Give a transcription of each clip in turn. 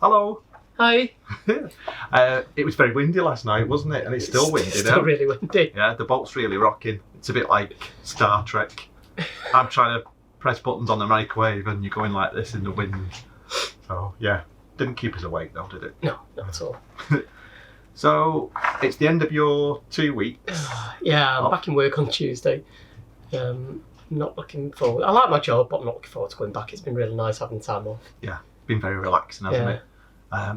Hello. Hi. It was very windy last night, wasn't it? And it's still windy now. Still really windy. Yeah, the boat's really rocking. It's a bit like Star Trek. I'm trying to press buttons on the microwave and you're going like this in the wind. So, yeah. Didn't keep us awake though, did it? No, not at all. So, it's the end of your 2 weeks. Yeah, I'm back in work on Tuesday. Not looking forward. I like my job, but I'm not looking forward to going back. It's been really nice having time off. Yeah, been very relaxing, hasn't it?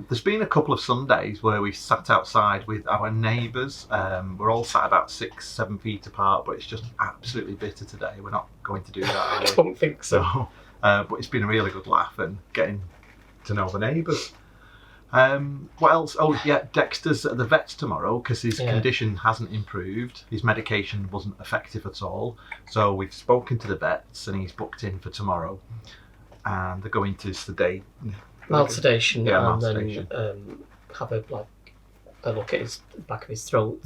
There's been a couple of Sundays where we sat outside with our neighbours. We're all sat about 6-7 feet apart, but it's just absolutely bitter today. We're not going to do that. I don't think so. But it's been a really good laugh and getting to know the neighbours. What else? Oh yeah, Dexter's at the vet's tomorrow because his condition hasn't improved. His medication wasn't effective at all. So we've spoken to the vets and he's booked in for tomorrow. And they're going to sedate. Mild sedation, mild and sedation. Then have a look at his back of his throat.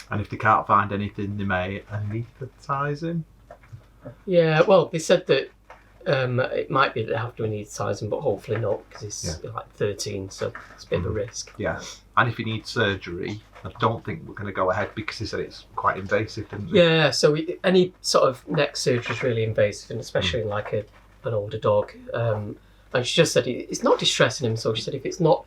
And if they can't find anything, they may anaesthetise him. Yeah, well, they said that it might be that they have to anaesthetise him, but hopefully not because he's like 13, so it's a bit of a risk. Yeah, and if he needs surgery, I don't think we're going to go ahead because he said it's quite invasive, didn't they? Yeah, so any sort of neck surgery is really invasive, and especially in like an older dog. And she just said it's not distressing him, so she said if it's not,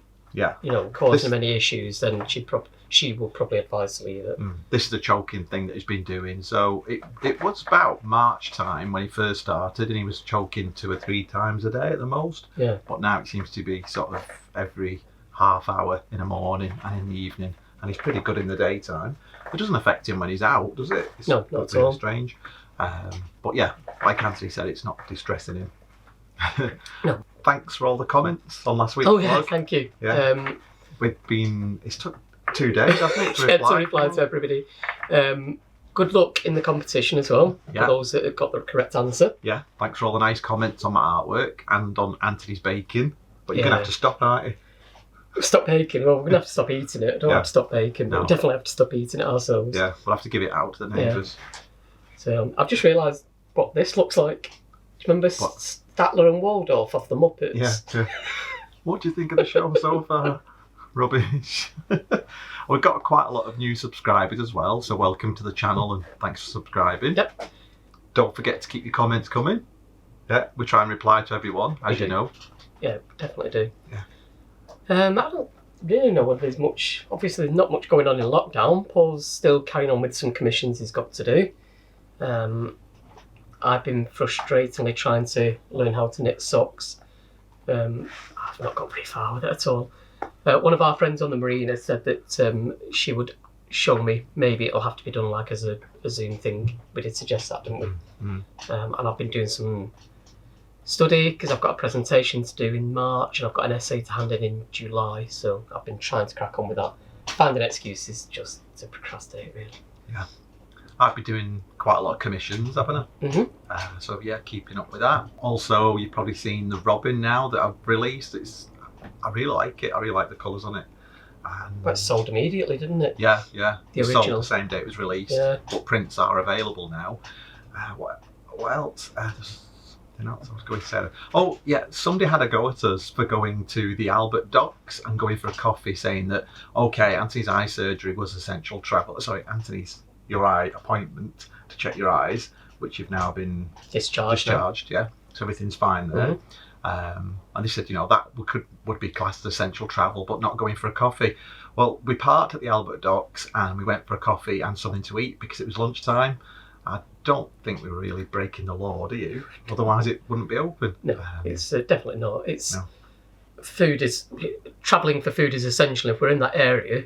causing him any issues, then she will probably advise to leave it. This is the choking thing that he's been doing. So it was about March time when he first started, and he was choking 2 or 3 times a day at the most. Yeah. But now it seems to be sort of every half hour in the morning and in the evening, and he's pretty good in the daytime. It doesn't affect him when he's out, does it? It's no, not at all. Strange. But yeah, like Anthony said, it's not distressing him. No. Thanks for all the comments on last week's vlog. Yeah, vlog. thank you. Yeah. It's took 2 days, hasn't it, to reply to everybody. Good luck in the competition as well, for those that have got the correct answer. Yeah, thanks for all the nice comments on my artwork and on Anthony's baking. But you're going to have to stop, aren't you? Stop baking? Well, we're going to have to stop eating it. I don't have to stop baking, but we definitely have to stop eating it ourselves. Yeah, we'll have to give it out to the neighbours. Yeah. So I've just realised what this looks like. Do you remember Statler and Waldorf off the Muppets? Yeah. What do you think of the show so far? Rubbish. We've got quite a lot of new subscribers as well, so welcome to the channel and thanks for subscribing. Yep. Don't forget to keep your comments coming. Yeah, we try and reply to everyone, as you know. Yeah, definitely do. Yeah. I don't really know whether there's much. Obviously, there's not much going on in lockdown. Paul's still carrying on with some commissions he's got to do. I've been frustratingly trying to learn how to knit socks. I've not got very far with it at all. One of our friends on the Marina said that she would show me. Maybe it'll have to be done like as a Zoom thing. We did suggest that, didn't we? And I've been doing some study because I've got a presentation to do in March and I've got an essay to hand in July. So I've been trying to crack on with that. Finding excuses just to procrastinate, really. Yeah. I've been doing quite a lot of commissions, haven't I? So yeah, keeping up with that. Also, you've probably seen the Robin now that I've released. I really like it. I really like the colours on it. And but it sold immediately, didn't it? Yeah. The it original. sold the same day it was released. Yeah. But prints are available now. What else? There's something else I was going to say. Oh yeah, somebody had a go at us for going to the Albert Docks and going for a coffee, saying that Anthony's eye surgery was essential travel. Sorry, your eye appointment to check your eyes, which you've now been discharged. Yeah, so everything's fine there. And they said, that would be classed as essential travel, but not going for a coffee. Well, we parked at the Albert Docks and we went for a coffee and something to eat because it was lunchtime. I don't think we were really breaking the law, do you? Otherwise, it wouldn't be open. No, it's definitely not. Travelling for food is essential. If we're in that area,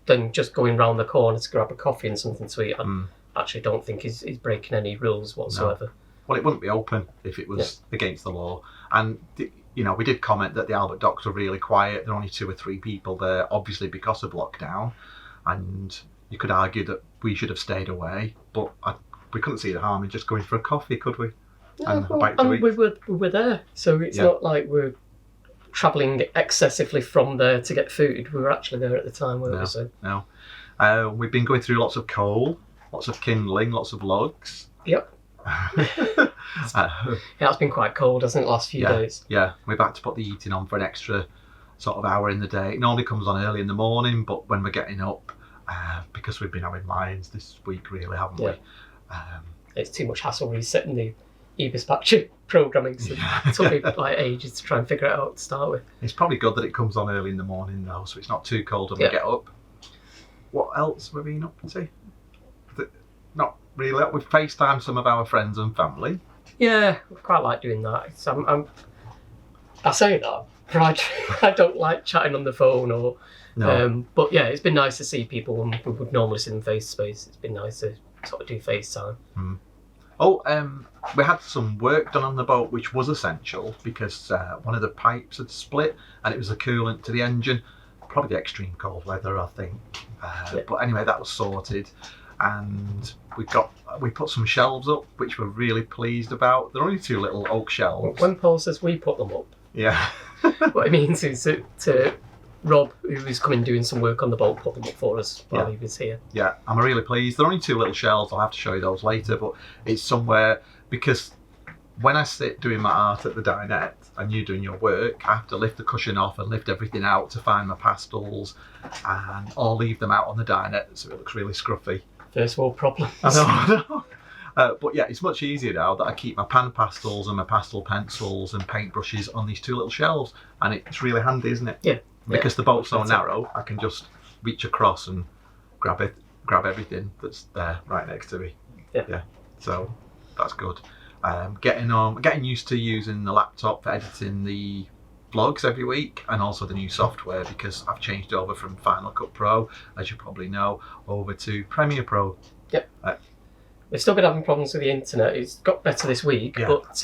then just going round the corner to grab a coffee and something to eat, I actually don't think he's breaking any rules whatsoever. No. Well, it wouldn't be open if it was against the law. And, we did comment that the Albert Docks were really quiet. There are only 2 or 3 people there, obviously because of lockdown. And you could argue that we should have stayed away, but we couldn't see the harm in just going for a coffee, could we? We were there, so it's not like we're travelling excessively from there to get food. We were actually there at the time, weren't we? So? No. We've been going through lots of coal, lots of kindling, lots of logs. Yep. It's been quite cold, hasn't it, the last few days? Yeah, we've had to put the heating on for an extra sort of hour in the day. It normally comes on early in the morning, but when we're getting up, because we've been having lions this week, really, haven't we? It's too much hassle resetting the e-dispatcher programming, so it took me like ages to try and figure it out to start with. It's probably good that it comes on early in the morning though, so it's not too cold when we get up. What else have we been up to? Not really. We've FaceTimed some of our friends and family. Yeah, I quite like doing that. I say that, but I don't like chatting on the phone or. No. But yeah, it's been nice to see people when we would normally see them face to face. It's been nice to sort of do FaceTime. We had some work done on the boat, which was essential because one of the pipes had split and it was the coolant to the engine. Probably the extreme cold weather, I think. But anyway, that was sorted, and we put some shelves up, which we're really pleased about. They're only 2 little oak shelves. When Paul says we put them up, what it means is to Rob, who was coming doing some work on the boat, put them up for us while he was here. Yeah, I'm really pleased. They're only 2 little shelves. I'll have to show you those later, but it's somewhere because when I sit doing my art at the dinette and you doing your work, I have to lift the cushion off and lift everything out to find my pastels, and I'll leave them out on the dinette, so it looks really scruffy. First world problems. I know. But yeah, it's much easier now that I keep my pan pastels and my pastel pencils and paintbrushes on these 2 little shelves, and it's really handy, isn't it? Yeah. Because the boat's so narrow, I can just reach across and grab everything that's there right next to me. Yeah. So that's good. Getting used to using the laptop for editing the vlogs every week, and also the new software, because I've changed over from Final Cut Pro, as you probably know, over to Premiere Pro. Yep. We've still been having problems with the internet. It's got better this week, but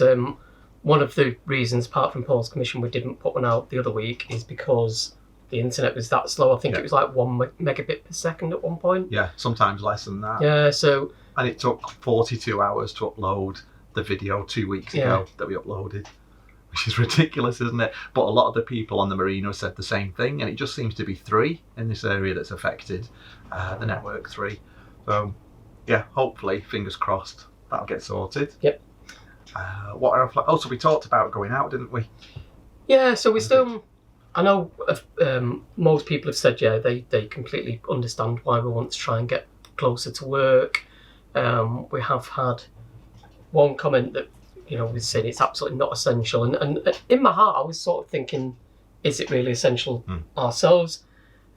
one of the reasons, apart from Paul's commission, we didn't put one out the other week is because the internet was that slow. I think it was like 1 megabit per second at one point. Yeah, sometimes less than that. Yeah, so... And it took 42 hours to upload the video 2 weeks ago that we uploaded, which is ridiculous, isn't it? But a lot of the people on the Marina said the same thing, and it just seems to be 3 in this area that's affected, the network 3. So, yeah, hopefully, fingers crossed, that'll get sorted. Yep. So we talked about going out, didn't we? Yeah, so we still... I know most people have said, they completely understand why we want to try and get closer to work. We have had one comment that, was saying it's absolutely not essential. And in my heart, I was sort of thinking, is it really essential ourselves?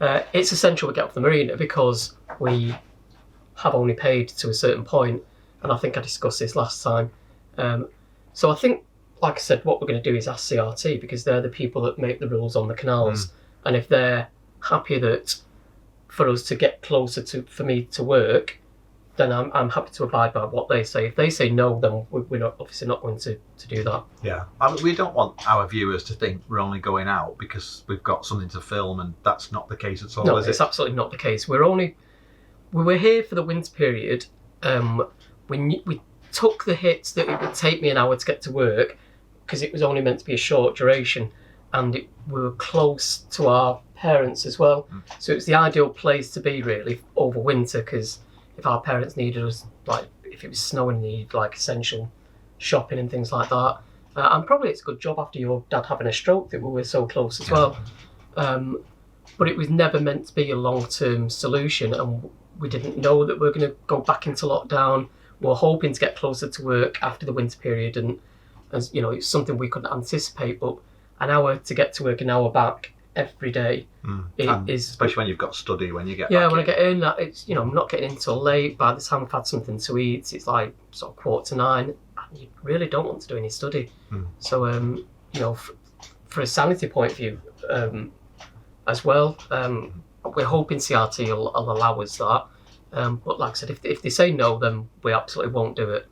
It's essential we get off the Marina because we have only paid to a certain point. And I think I discussed this last time. So I think, like I said, what we're going to do is ask CRT, because they're the people that make the rules on the canals. And if they're happy that for us to get closer for me to work, then I'm happy to abide by what they say. If they say no, then we're obviously not going to do that. Yeah, we don't want our viewers to think we're only going out because we've got something to film, and that's not the case at all, no, is it's it? Absolutely not the case. We were here for the winter period. We took the hits that it would take me an hour to get to work, because it was only meant to be a short duration, and we were close to our parents as well. So it was the ideal place to be, really, over winter, because if our parents needed us, like if it was snowing, needed like essential shopping and things like that. And probably it's a good job after your dad having a stroke that we were so close as well. But it was never meant to be a long-term solution, and we didn't know that we were going to go back into lockdown. We were hoping to get closer to work after the winter period, and as it's something we couldn't anticipate. But an hour to get to work, an hour back every day is, especially when you've got study when you get back when I get in, it's I'm not getting in till late. By the time I've had something to eat, it's like sort of 8:45, and you really don't want to do any study. So for a sanity point of view, as well, we're hoping CRT will allow us that. But like I said, if they say no, then we absolutely won't do it.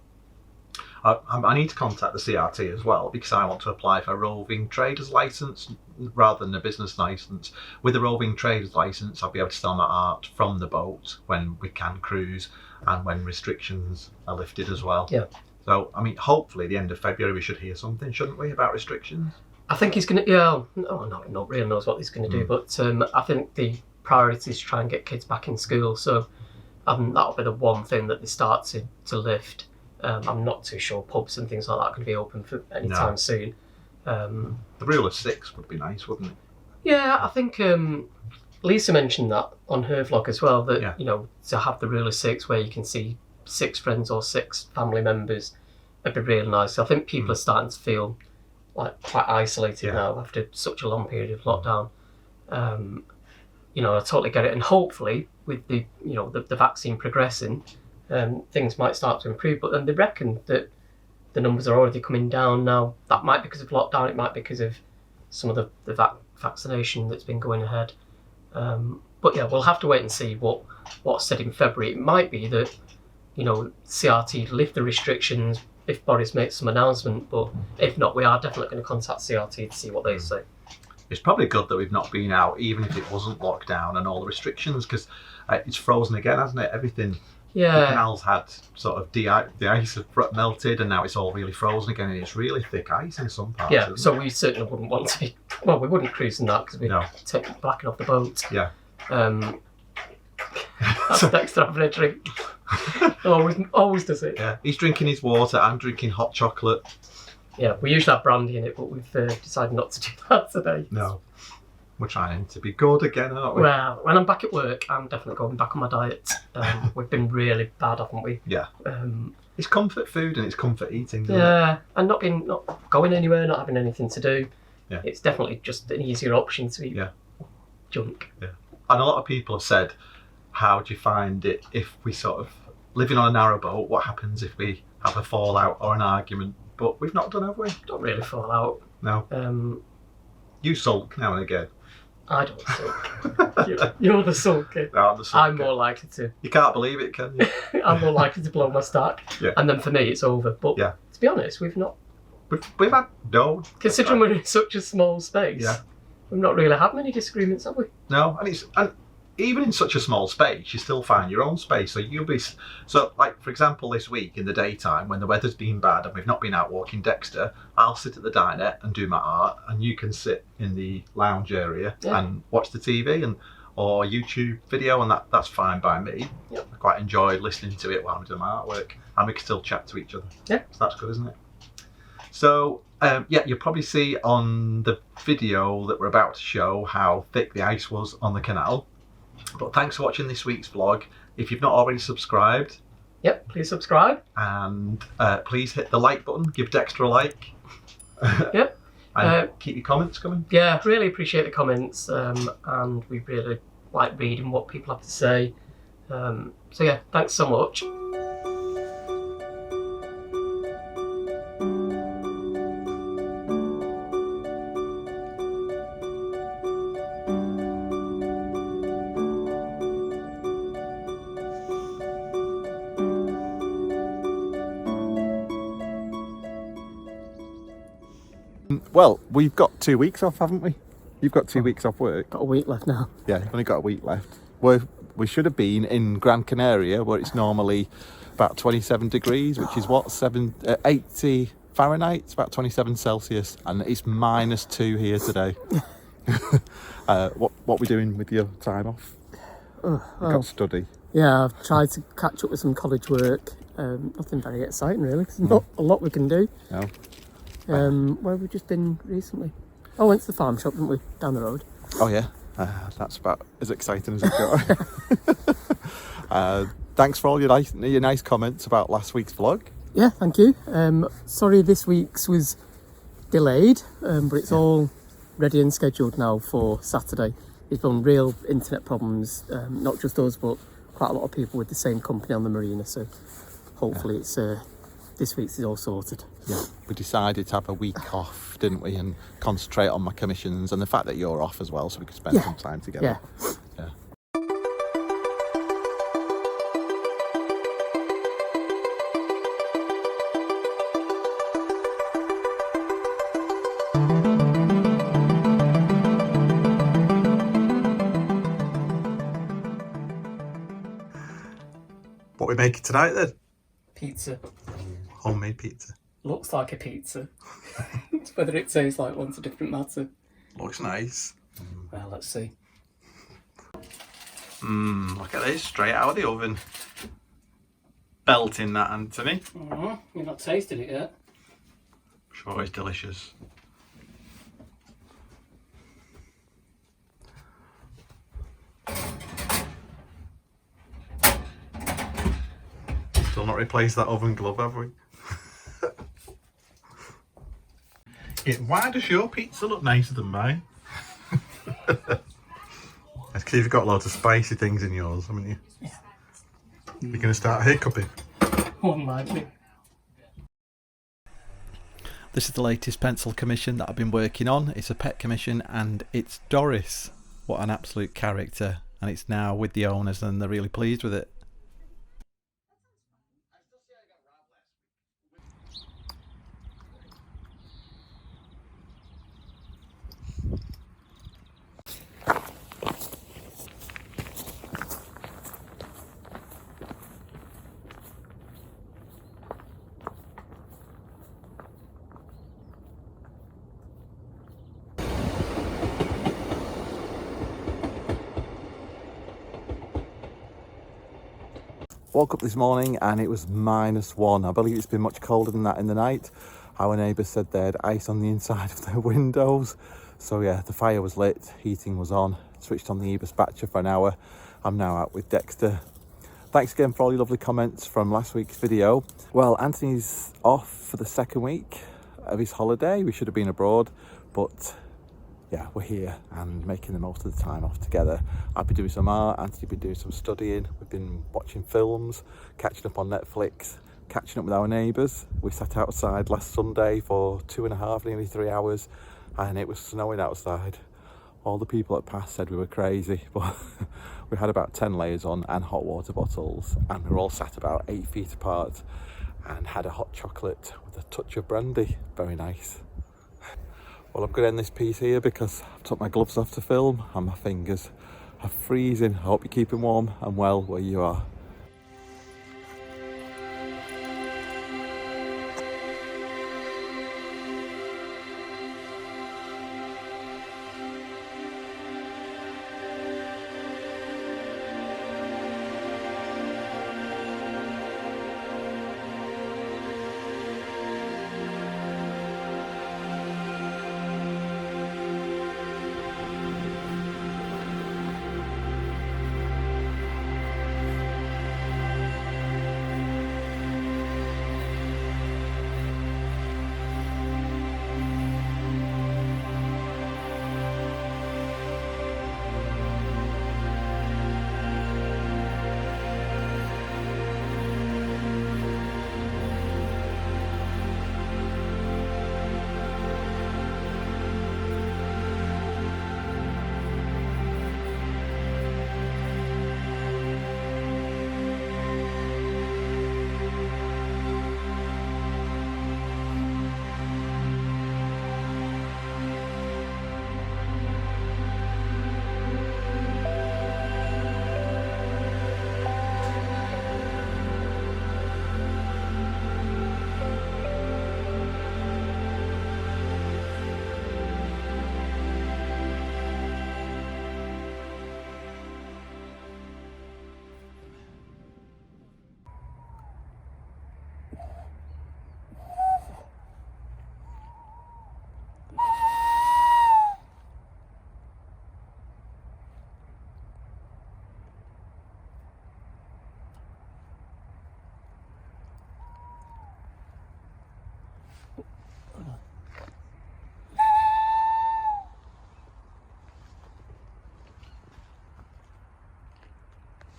I need to contact the CRT as well, because I want to apply for a roving traders licence rather than a business licence. With a roving traders licence, I'll be able to sell my art from the boat when we can cruise and when restrictions are lifted as well. Yeah. So, hopefully the end of February we should hear something, shouldn't we, about restrictions? I think he's going to, not really knows what he's going to do, but I think the priority is to try and get kids back in school. So that'll be the one thing that they start to lift. I'm not too sure pubs and things like that can be open for any time soon. The rule of 6 would be nice, wouldn't it? Yeah, I think Lisa mentioned that on her vlog as well, that, Yeah. you know, to have the rule of 6 where you can see 6 friends or 6 family members would be really nice. I think people are starting to feel like quite isolated now after such a long period of lockdown. You know, I totally get it, and hopefully with the, you know, the vaccine progressing, things might start to improve. But then they reckon that the numbers are already coming down now. That might be because of lockdown, it might be because of some of the vaccination that's been going ahead. But yeah, we'll have to wait and see what's said in February. It might be that, you know, CRT lift the restrictions if Boris makes some announcement, but if not, we are definitely going to contact CRT to see what they say. It's probably good that we've not been out, even if it wasn't locked down and all the restrictions, because it's frozen again, hasn't it? Everything. Yeah. The canals had sort of the ice had melted, and now it's all really frozen again, and it's really thick ice in some parts. Yeah, so we certainly wouldn't want to be. Well, we wouldn't cruise in that because we'd take blacking off the boat. Yeah. That's Dexter having a drink. always does it. Yeah, he's drinking his water. I'm drinking hot chocolate. Yeah, we usually have brandy in it, but we've decided not to do that today. No, we're trying to be good again, aren't we? Well, when I'm back at work, I'm definitely going back on my diet. We've been really bad, haven't we? Yeah. It's comfort food and it's comfort eating. Isn't it? And not going anywhere, not having anything to do. Yeah. It's definitely just an easier option to eat junk. Yeah. And a lot of people have said, how do you find it if we sort of living on a narrowboat? What happens if we have a fallout or an argument? But we've not done, have we? Don't really fall out. No. You sulk now and again. I don't sulk. You're the sulker. No, I'm the sulker. I'm more likely to. You can't believe it, can you? I'm more likely to blow my stack. Yeah. And then for me, it's over. But to be honest, we've not. We've had no. Considering we're in such a small space, we've not really had many disagreements, have we? No, and even in such a small space, you still find your own space. So you'll be like, for example, this week in the daytime when the weather's been bad and we've not been out walking Dexter, I'll sit at the diner and do my art, and you can sit in the lounge area and watch the TV or YouTube video, and that's fine by me. Yep. I quite enjoy listening to it while I'm doing my artwork, and we can still chat to each other. Yeah, so that's good, isn't it? So you'll probably see on the video that we're about to show how thick the ice was on the canal. But thanks for watching this week's vlog. If you've not already subscribed, please subscribe. And please hit the like button, give Dexter a like. And keep your comments coming. Yeah, really appreciate the comments, and we really like reading what people have to say. So yeah, thanks so much. Well, we've got 2 weeks off, haven't we? You've got 2 weeks off work. Got a week left now. Yeah, you've only got a week left. We should have been in Gran Canaria, where it's normally about 27 degrees, which is what, 80 Fahrenheit, it's about 27 Celsius, and it's -2 here today. What we doing with your time off? You've got study. Yeah, I've tried to catch up with some college work. Nothing very exciting really, because not a lot we can do. No. Where have we just been recently? I went to the farm shop, didn't we? Down the road. Oh yeah, that's about as exciting as it got. Thanks for all your nice comments about last week's vlog. Yeah, thank you. Sorry this week's was delayed, but it's all ready and scheduled now for Saturday. There's been real internet problems, not just us, but quite a lot of people with the same company on the Marina. So hopefully it's this week's is all sorted. Yeah, we decided to have a week off, didn't we, and concentrate on my commissions and the fact that you're off as well, so we could spend some time together. Yeah. What we making tonight then? Pizza. Homemade pizza. Looks like a pizza. Whether it tastes like one's a different matter. Looks nice. Well, let's see. Look at this, straight out of the oven. Belting that, Anthony. You've not tasted it yet. Sure it's delicious. still not replaced that oven glove, have we? Why does your pizza look nicer than mine? That's because you've got loads of spicy things in yours, haven't you? Yeah. You're going to start hiccuping. More than likely. This is the latest pencil commission that I've been working on. It's a pet commission and it's Doris. What an absolute character. And it's now with the owners and they're really pleased with it. Woke up this morning and it was -1. I believe it's been much colder than that in the night. Our neighbours said they had ice on the inside of their windows. So yeah, the fire was lit, heating was on, switched on the e-dispatcher for an hour. I'm now out with Dexter. Thanks again for all your lovely comments from last week's video. Well, Anthony's off for the second week of his holiday. We should have been abroad, but yeah, we're here and making the most of the time off together. I've been doing some art, Anthony's been doing some studying, we've been watching films, catching up on Netflix, catching up with our neighbours. We sat outside last Sunday for 2.5, nearly 3 hours, and it was snowing outside. All the people that passed said we were crazy, but we had about 10 layers on and hot water bottles, and we were all sat about 8 feet apart and had a hot chocolate with a touch of brandy. Very nice. Well, I'm going to end this piece here because I've took my gloves off to film and my fingers are freezing. I hope you're keeping warm and well where you are.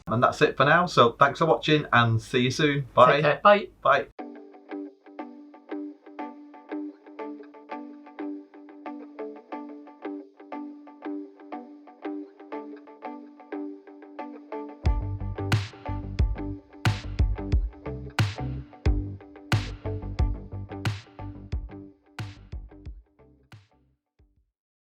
And that's it for now. So thanks for watching and see you soon. Bye. Take care. Bye. Bye.